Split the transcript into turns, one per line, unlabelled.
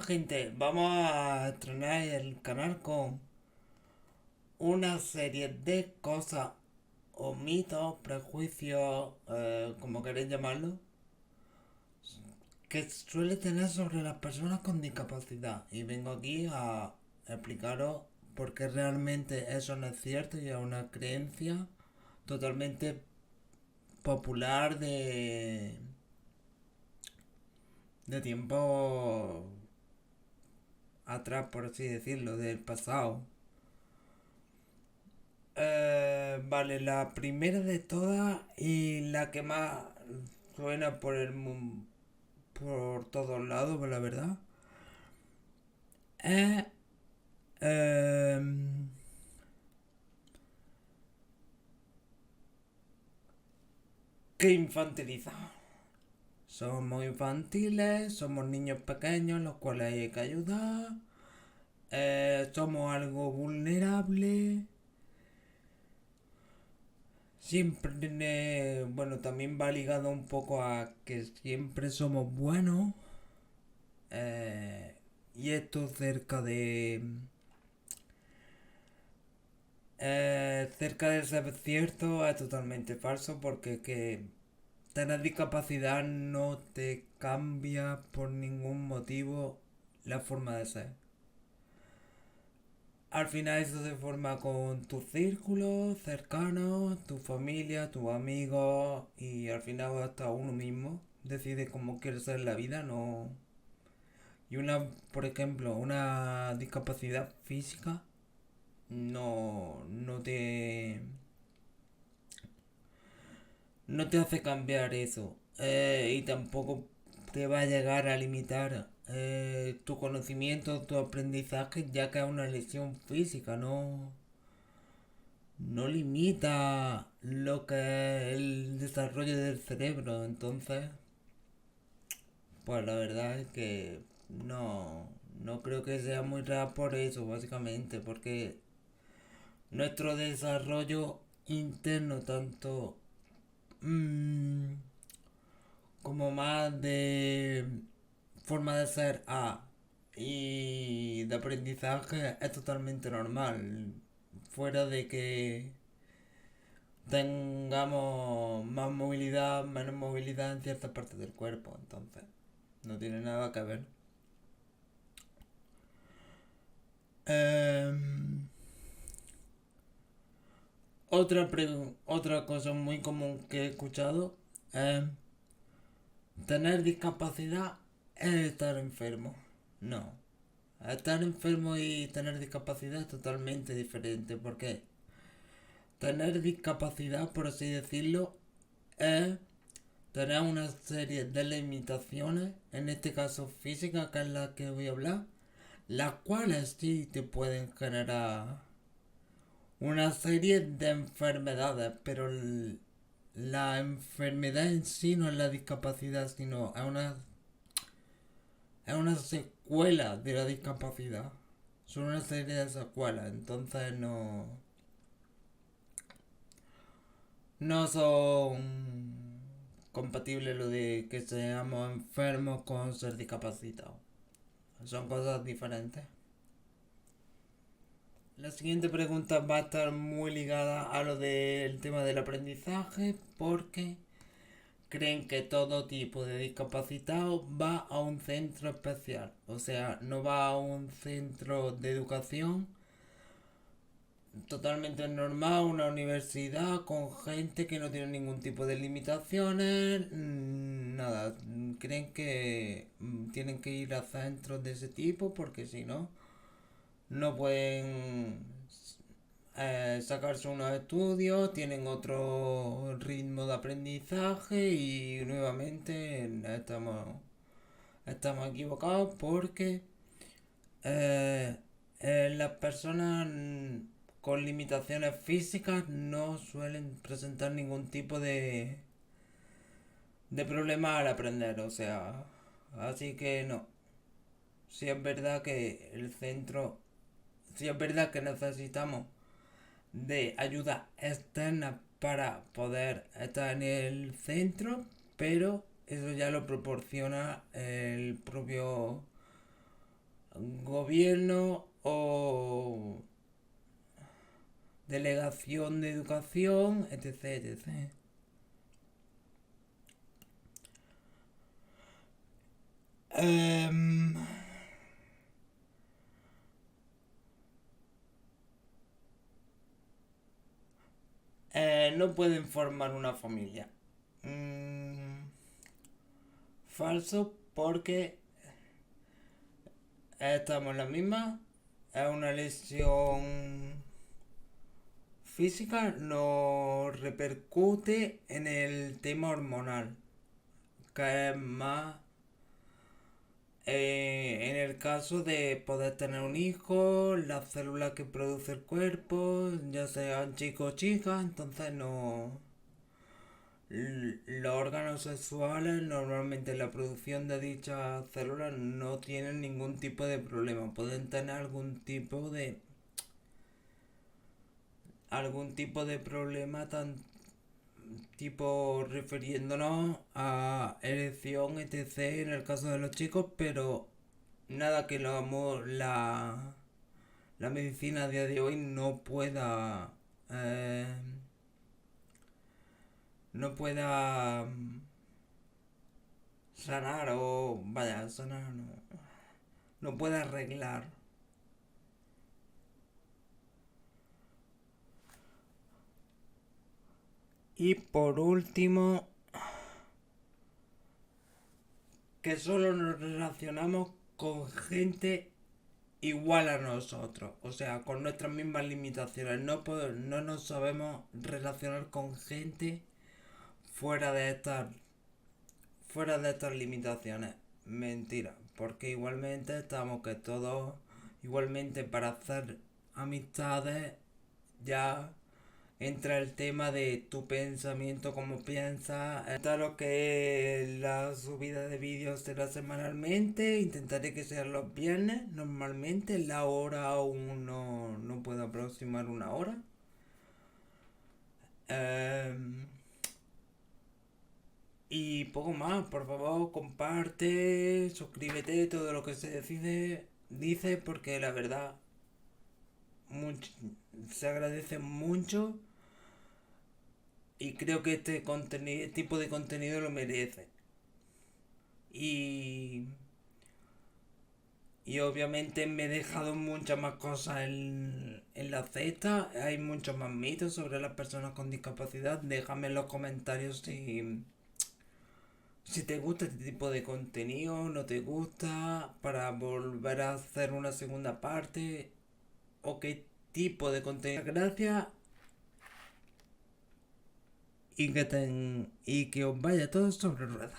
gente, vamos a estrenar el canal con una serie de cosas o mitos, prejuicios, como queréis llamarlo, que suele tener sobre las personas con discapacidad. Y vengo aquí a explicaros por qué realmente eso no es cierto y es una creencia totalmente popular de tiempo atrás, por así decirlo, del pasado. Vale, la primera de todas y la que más suena por todos lados, la verdad, es em, que infantiliza. Somos infantiles, somos niños pequeños, los cuales hay que ayudar, somos algo vulnerable. Siempre, bueno, también va ligado un poco a que siempre somos buenos. Y esto cerca de ser cierto es totalmente falso porque que tener discapacidad no te cambia por ningún motivo la forma de ser. Al final eso se forma con tus círculos cercanos, tu familia, tus amigos y al final hasta uno mismo decide cómo quiere ser la vida, no. Y por ejemplo, una discapacidad física no te hace cambiar eso. Y tampoco te va a llegar a limitar tu conocimiento, tu aprendizaje, ya que es una lesión física, no limita lo que es el desarrollo del cerebro. Entonces, pues la verdad es que no creo que sea muy real por eso, básicamente, porque nuestro desarrollo interno, tanto mm, como más de forma de ser y de aprendizaje, es totalmente normal. Fuera de que tengamos más movilidad, menos movilidad en ciertas partes del cuerpo, entonces no tiene nada que ver. Em, otra cosa muy común que he escuchado es tener discapacidad es estar enfermo. No. Estar enfermo y tener discapacidad es totalmente diferente porque tener discapacidad, por así decirlo, es tener una serie de limitaciones, en este caso físicas, que es la que voy a hablar, las cuales sí te pueden generar una serie de enfermedades, pero la enfermedad en sí no es la discapacidad, sino es una secuela de la discapacidad. Son una serie de secuelas, entonces no son compatibles lo de que seamos enfermos con ser discapacitados. Son cosas diferentes. La siguiente pregunta va a estar muy ligada a lo del tema del aprendizaje porque creen que todo tipo de discapacitado va a un centro especial. O sea, no va a un centro de educación totalmente normal, una universidad con gente que no tiene ningún tipo de limitaciones, nada, creen que tienen que ir a centros de ese tipo porque si no, no pueden sacarse unos estudios, tienen otro ritmo de aprendizaje y nuevamente estamos equivocados porque eh, las personas con limitaciones físicas no suelen presentar ningún tipo de problema al aprender, o sea, así que no. Si es verdad que si es verdad que necesitamos de ayuda externa para poder estar en el centro, pero eso ya lo proporciona el propio gobierno o delegación de educación, etc, etc. Em, no pueden formar una familia. Mm, falso, porque estamos en la misma. Es una lesión física, no repercute en el tema hormonal, que es más en el caso de poder tener un hijo, las células que produce el cuerpo, ya sean chicos o chicas, entonces no. Los órganos sexuales, normalmente la producción de dichas células no tienen ningún tipo de problema. Pueden tener algún tipo de problema, tan tipo refiriéndonos a erección, etc. en el caso de los chicos, pero nada que la medicina a día de hoy eh, no pueda sanar, o vaya, sanar no puede arreglar. Y por último, que solo nos relacionamos con gente igual a nosotros, o sea, con nuestras mismas limitaciones. No nos sabemos relacionar con gente fuera de estas fuera de estas limitaciones. Mentira, porque igualmente estamos que todos, igualmente para hacer amistades, ya entra el tema de tu pensamiento, cómo piensas. Está lo que es la subida de vídeos será semanalmente. Intentaré que sean los viernes. Normalmente la hora aún no puedo aproximar una hora. Em, y poco más, por favor, comparte, suscríbete, todo lo que se dice, porque la verdad much- se agradece mucho y creo que este tipo de contenido lo merece. Y, y obviamente me he dejado muchas más cosas en la cesta. Hay muchos más mitos sobre las personas con discapacidad. Déjame en los comentarios si te gusta este tipo de contenido, no te gusta, para volver a hacer una segunda parte, o qué tipo de contenido. Gracias y que os vaya todo sobre ruedas.